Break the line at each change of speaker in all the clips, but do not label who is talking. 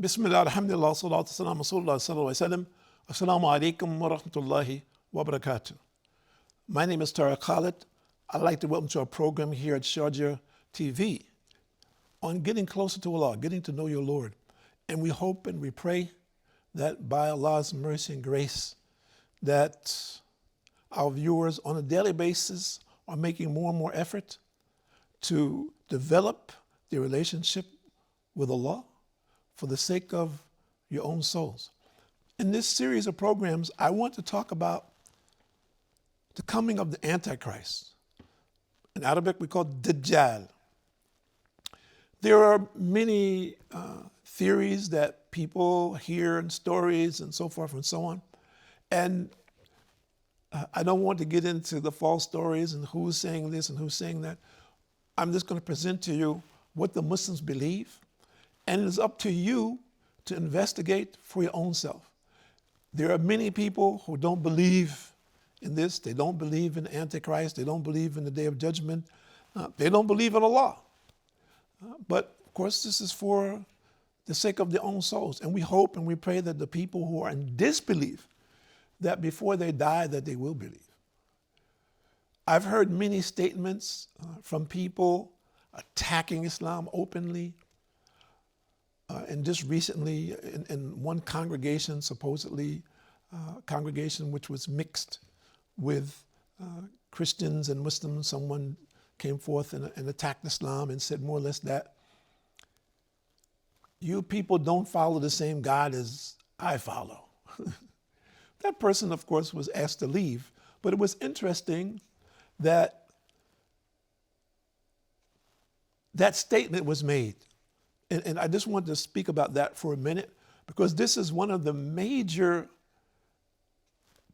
Bismillah, alhamdulillah, salatu salam, rasulullah sallallahu alayhi wa sallam. Assalamu alaikum wa rahmatullahi wa barakatuh. My name is Tariq Khalid. I'd like to welcome to our program here at Sharjah TV on getting closer to Allah, getting to know your Lord. And we hope and we pray that by Allah's mercy and grace that our viewers on a daily basis are making more and more effort to develop their relationship with Allah for the sake of your own souls. In this series of programs, I want to talk about the coming of the Antichrist. In Arabic, we call it Dajjal. There are many theories that people hear and stories and so forth and so on. And I don't want to get into the false stories and who's saying this and who's saying that. I'm just going to present to you what the Muslims believe. And it is up to you to investigate for your own self. There are many people who don't believe in this. They don't believe in Antichrist. They don't believe in the Day of Judgment. They don't believe in Allah. But of course, this is for the sake of their own souls. And we hope and we pray that the people who are in disbelief, that before they die, that they will believe. I've heard many statements from people attacking Islam openly. And just recently, in one congregation, supposedly, congregation which was mixed with Christians and Muslims, someone came forth and attacked Islam and said more or less that you people don't follow the same God as I follow. That person, of course, was asked to leave, but it was interesting that that statement was made. And I just want to speak about that for a minute, because this is one of the major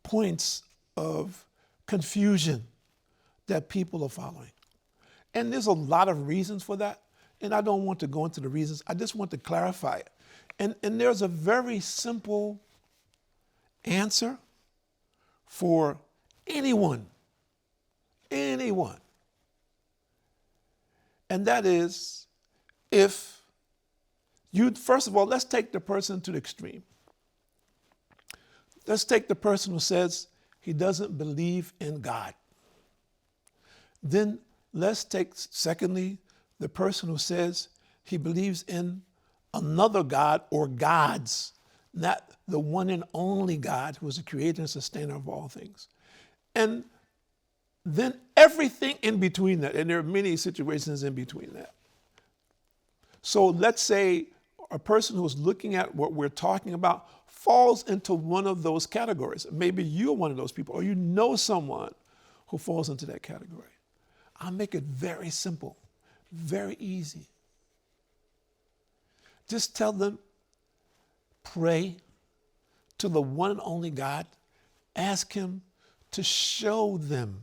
points of confusion that people are following. And there's a lot of reasons for that, and I don't want to go into the reasons. I just want to clarify it. And there's a very simple answer for anyone. And that is, if you, first of all, let's take the person to the extreme. Let's take the person who says he doesn't believe in God. Then let's take, secondly, the person who says he believes in another God or gods, not the one and only God who is the creator and sustainer of all things. And then everything in between that, and there are many situations in between that. So let's say a person who's looking at what we're talking about falls into one of those categories. Maybe you're one of those people, or you know someone who falls into that category. I'll make it very simple, very easy. Just tell them, pray to the one and only God. Ask him to show them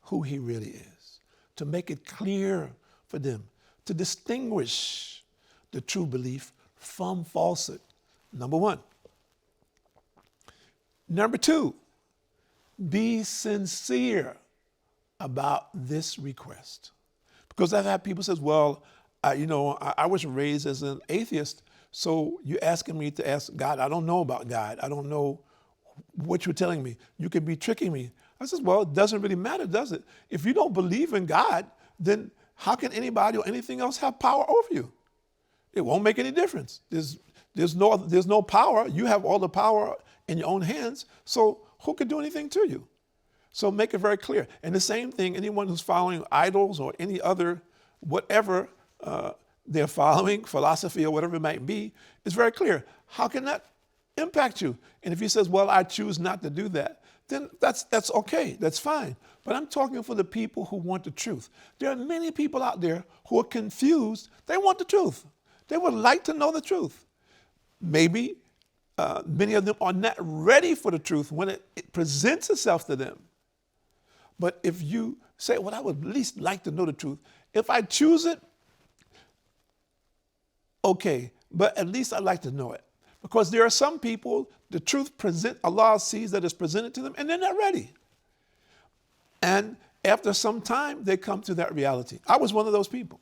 who he really is, to make it clear for them, to distinguish the true belief from falsehood. Number one. Number two, be sincere about this request. Because I've had people say, well, I was raised as an atheist, so you're asking me to ask God. I don't know about God. I don't know what you're telling me. You could be tricking me. I says, well, it doesn't really matter, does it? If you don't believe in God, then how can anybody or anything else have power over you? It won't make any difference. There's no power. You have all the power in your own hands. So who could do anything to you? So make it very clear. And the same thing, anyone who's following idols or any other, whatever they're following, philosophy or whatever it might be, is very clear. How can that impact you? And if he says, well, I choose not to do that, then that's okay, that's fine. But I'm talking for the people who want the truth. There are many people out there who are confused. They want the truth. They would like to know the truth. Maybe many of them are not ready for the truth when it presents itself to them. But if you say, well, I would at least like to know the truth. If I choose it, okay, but at least I'd like to know it. Because there are some people, the truth Allah sees that it's presented to them and they're not ready. And after some time, they come to that reality. I was one of those people.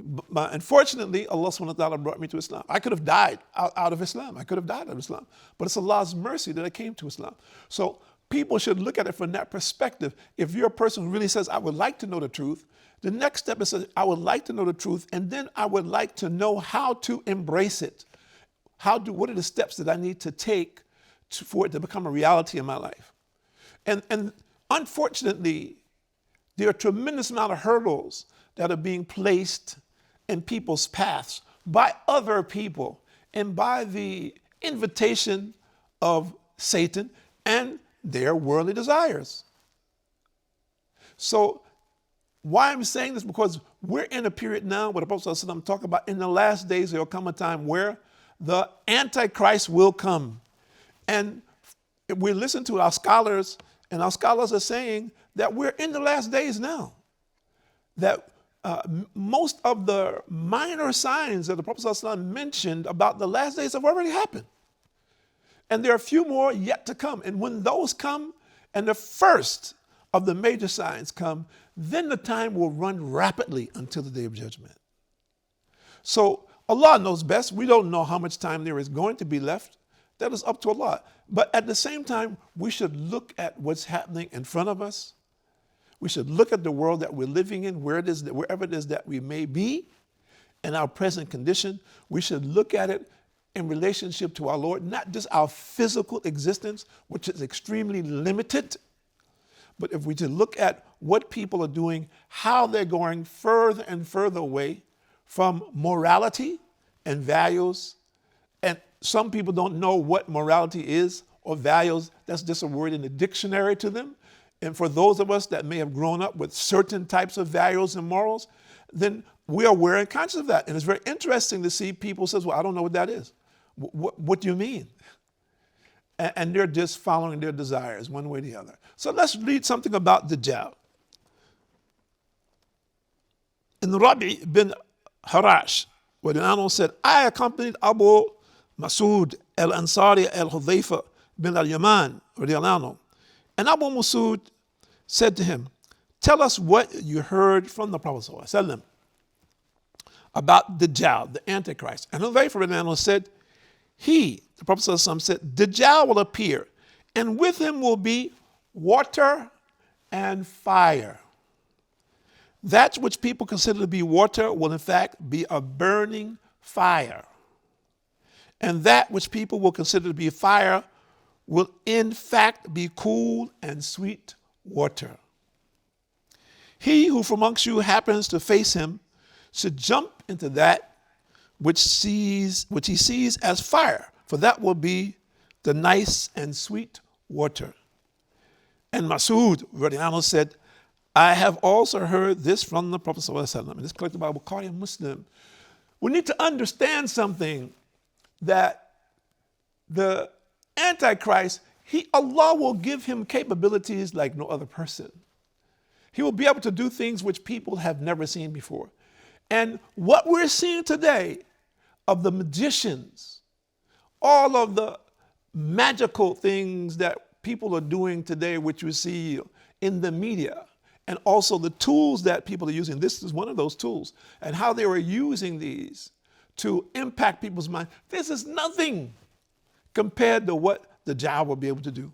But unfortunately, Allah subhanahu wa ta'ala brought me to Islam. I could have died out of Islam. I could have died out of Islam. But it's Allah's mercy that I came to Islam. So people should look at it from that perspective. If you're a person who really says, I would like to know the truth, the next step is, I would like to know the truth, and then I would like to know how to embrace it. What are the steps that I need to take for it to become a reality in my life? And unfortunately, there are a tremendous amount of hurdles that are being placed in people's paths by other people and by the invitation of Satan and their worldly desires. So why I'm saying this, because we're in a period now where the Prophet ﷺ talked about in the last days there will come a time where the Antichrist will come. And we listen to our scholars, and our scholars are saying that we're in the last days now. That most of the minor signs that the Prophet ﷺ mentioned about the last days have already happened. And there are a few more yet to come. And when those come, and the first of the major signs come, then the time will run rapidly until the day of judgment. So Allah knows best. We don't know how much time there is going to be left. That is up to Allah. But at the same time, we should look at what's happening in front of us. We should look at the world that we're living in, wherever it is that we may be, in our present condition. We should look at it in relationship to our Lord, not just our physical existence, which is extremely limited, but if we to look at what people are doing, how they're going further and further away from morality and values. And some people don't know what morality is or values. That's just a word in the dictionary to them. And for those of us that may have grown up with certain types of values and morals, then we are aware and conscious of that. And it's very interesting to see people say, well, I don't know what that is. What do you mean? And they're just following their desires one way or the other. So let's read something about Dajjal. And Rabi bin Harash, where the animal said, I accompanied Abu Masud al-Ansari al-Hudhayfa bin al-Yaman, and Abu Masud said to him, tell us what you heard from the Prophet ﷺ about Dajjal, the Antichrist. And Hudhayfa said, the Prophet ﷺ said, Dajjal will appear, and with him will be water and fire. That which people consider to be water will in fact be a burning fire. And that which people will consider to be fire will in fact be cool and sweet water. He who from amongst you happens to face him should jump into that which he sees as fire, for that will be the nice and sweet water. And Masud radiallahu said, I have also heard this from the Prophet ﷺ. And this collected by Bukhari and Muslim. We need to understand something, that the Antichrist, Allah will give him capabilities like no other person. He will be able to do things which people have never seen before. And what we're seeing today of the magicians, all of the magical things that people are doing today, which we see in the media, and also the tools that people are using. This is one of those tools, and how they were using these to impact people's mind. This is nothing compared to what the Dajjal will be able to do.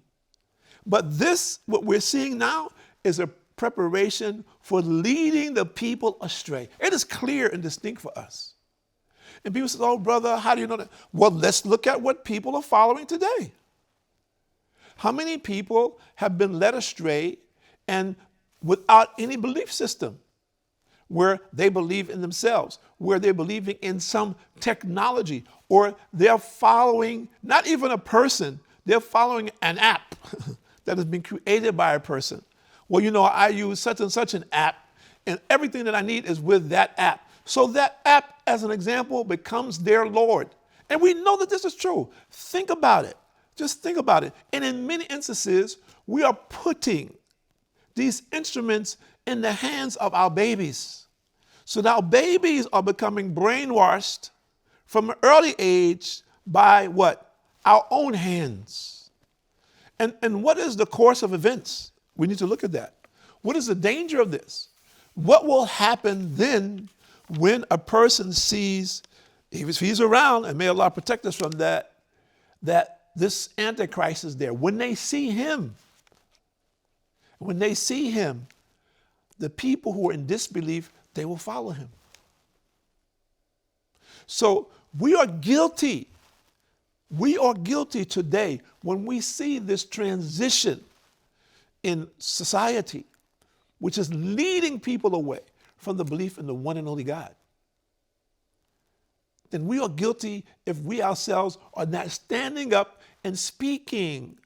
But this, what we're seeing now, is a preparation for leading the people astray. It is clear and distinct for us. And people say, oh, brother, how do you know that? Well, let's look at what people are following today. How many people have been led astray and without any belief system, where they believe in themselves, where they're believing in some technology, or they're following not even a person, they're following an app that has been created by a person. Well, you know, I use such and such an app, and everything that I need is with that app. So that app, as an example, becomes their Lord. And we know that this is true. Think about it. Just think about it. And in many instances, we are putting these instruments in the hands of our babies. So now babies are becoming brainwashed from an early age by what? Our own hands. And what is the course of events? We need to look at that. What is the danger of this? What will happen then when a person sees, if he's around, and may Allah protect us from that this Antichrist is there. When they see him, the people who are in disbelief, they will follow him. So we are guilty. We are guilty today when we see this transition in society, which is leading people away from the belief in the one and only God. Then we are guilty if we ourselves are not standing up and speaking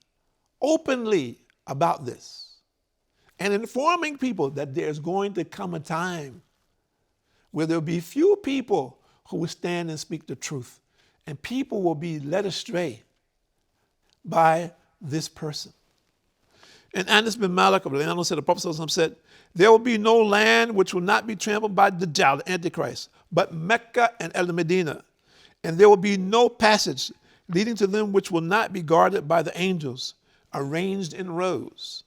openly about this and informing people that there's going to come a time where there'll be few people who will stand and speak the truth, and people will be led astray by this person. And Anas bin Malik of the said, the Prophet said, there will be no land which will not be trampled by Dajjal, the Antichrist, but Mecca and El-Medina. And there will be no passage leading to them which will not be guarded by the angels, arranged in rows.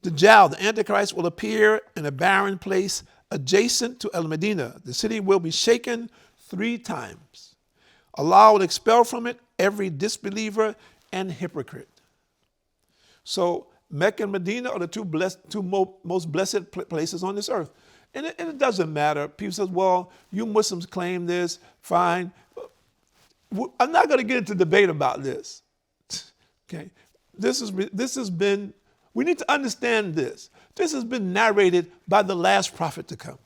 Dajjal, the Antichrist, will appear in a barren place adjacent to El-Medina. The city will be shaken 3 times. Allah will expel from it every disbeliever and hypocrite. So Mecca and Medina are the two most blessed places on this earth. And it doesn't matter. People say, well, you Muslims claim this, fine. I'm not going to get into debate about this. Okay, this has been, we need to understand this. This has been narrated by the last prophet to come.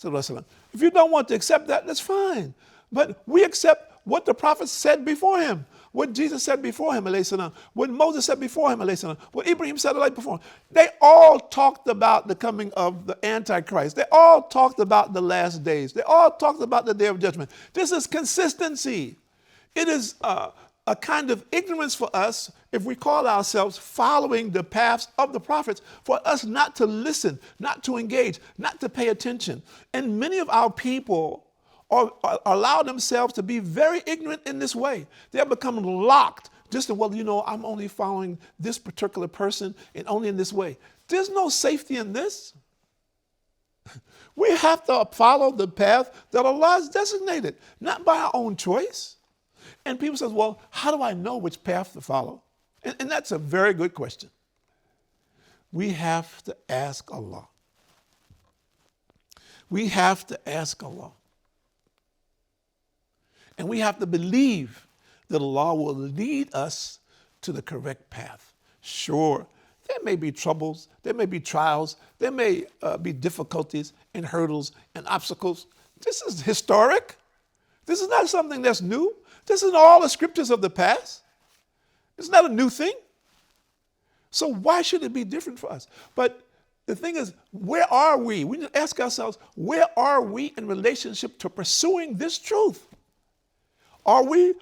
If you don't want to accept that, that's fine. But we accept what the prophet said before him, what Jesus said before him, what Moses said before him, what Ibrahim said before him. They all talked about the coming of the Antichrist. They all talked about the last days. They all talked about the day of judgment. This is consistency. It is a kind of ignorance for us if we call ourselves following the paths of the prophets, for us not to listen, not to engage, not to pay attention. And many of our people allow themselves to be very ignorant in this way. They have become locked just in, well, I'm only following this particular person and only in this way. There's no safety in this. We have to follow the path that Allah has designated, not by our own choice. And people say, well, how do I know which path to follow? And that's a very good question. We have to ask Allah. We have to ask Allah. And we have to believe that Allah will lead us to the correct path. Sure, there may be troubles, there may be trials, there may be difficulties and hurdles and obstacles. This is historic. This is not something that's new. This is all the scriptures of the past. It's not a new thing. So why should it be different for us? But the thing is, where are we? We need to ask ourselves, where are we in relationship to pursuing this truth? Are we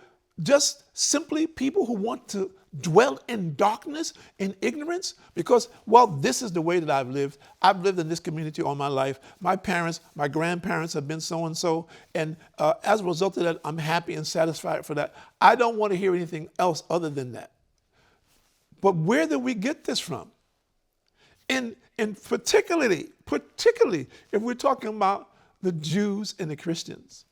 just simply people who want to dwell in darkness, in ignorance? Because, well, this is the way that I've lived. I've lived in this community all my life. My parents, my grandparents have been so-and-so. And as a result of that, I'm happy and satisfied for that. I don't want to hear anything else other than that. But where did we get this from? And particularly if we're talking about the Jews and the Christians.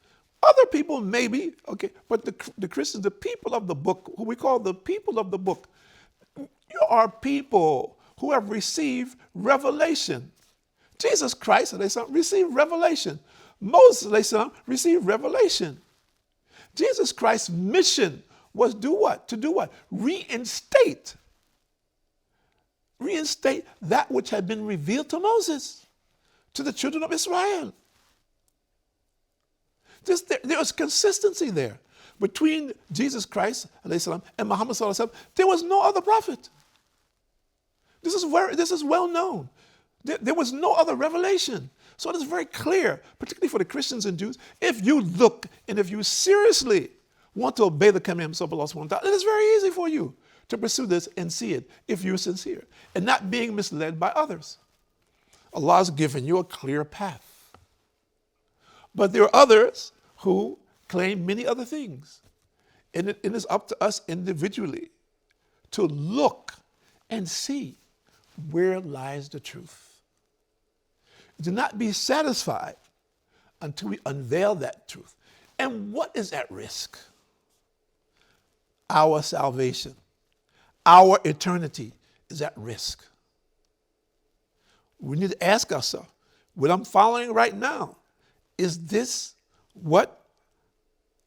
Other people maybe, okay, but the Christians, the people of the book, who we call the people of the book, you are people who have received revelation. Jesus Christ, received revelation. Moses, received revelation. Jesus Christ's mission was to do what? Reinstate that which had been revealed to Moses, to the children of Israel. There was consistency there between Jesus Christ and Muhammad. There was no other prophet. This is well known. There was no other revelation. So it is very clear, particularly for the Christians and Jews, if you look and if you seriously want to obey the commandments of Allah subhanahu wa ta'ala, it is very easy for you to pursue this and see it if you're sincere and not being misled by others. Allah has given you a clear path. But there are others who claim many other things. And it is up to us individually to look and see where lies the truth. Do not be satisfied until we unveil that truth. And what is at risk? Our salvation, our eternity is at risk. We need to ask ourselves, what I'm following right now, is this what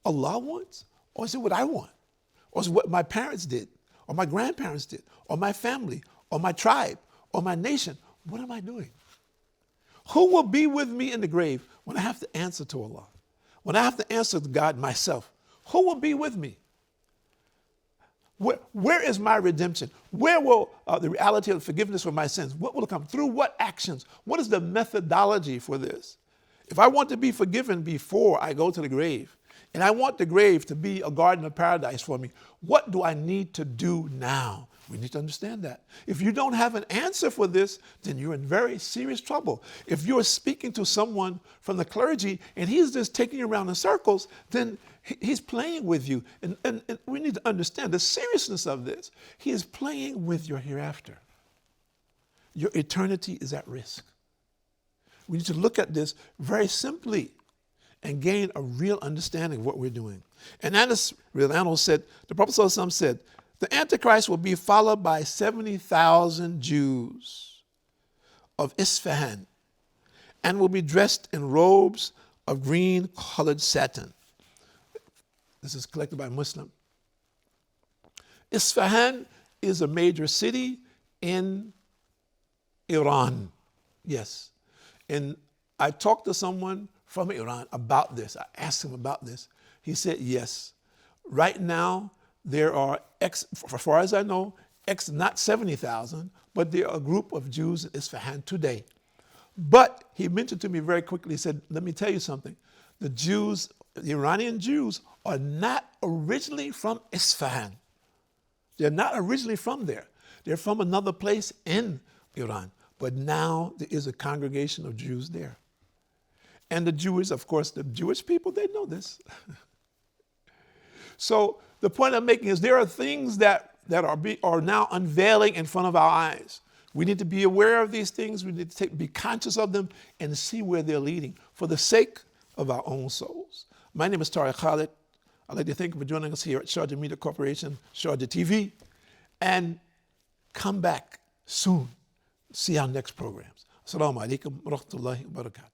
Allah wants? Or is it what I want? Or is it what my parents did? Or my grandparents did? Or my family? Or my tribe? Or my nation? What am I doing? Who will be with me in the grave when I have to answer to Allah? When I have to answer to God myself? Who will be with me? Where is my redemption? Where will the reality of forgiveness for my sins? What will come? Through what actions? What is the methodology for this? If I want to be forgiven before I go to the grave, and I want the grave to be a garden of paradise for me, what do I need to do now? We need to understand that. If you don't have an answer for this, then you're in very serious trouble. If you're speaking to someone from the clergy and he's just taking you around in circles, then he's playing with you. And we need to understand the seriousness of this. He is playing with your hereafter. Your eternity is at risk. We need to look at this very simply and gain a real understanding of what we're doing. And Anas said, the Prophet ﷺ said, the Antichrist will be followed by 70,000 Jews of Isfahan and will be dressed in robes of green-colored satin. This is collected by Muslim. Isfahan is a major city in Iran. Yes. And I talked to someone from Iran about this. I asked him about this. He said, yes. Right now, there are, as far as I know, not 70,000, but there are a group of Jews in Isfahan today. But he mentioned to me very quickly, he said, let me tell you something. The Jews, the Iranian Jews, are not originally from Isfahan. They're not originally from there. They're from another place in Iran. But now there is a congregation of Jews there. And the Jews, of course, the Jewish people, they know this. So the point I'm making is there are things that are now unveiling in front of our eyes. We need to be aware of these things. We need to be conscious of them and see where they're leading for the sake of our own souls. My name is Tariq Khalid. I'd like to thank you for joining us here at Sharjah Media Corporation, Sharjah TV, and come back soon. See our next programs. Assalamu alaikum wa rahmatullahi wa barakatuh.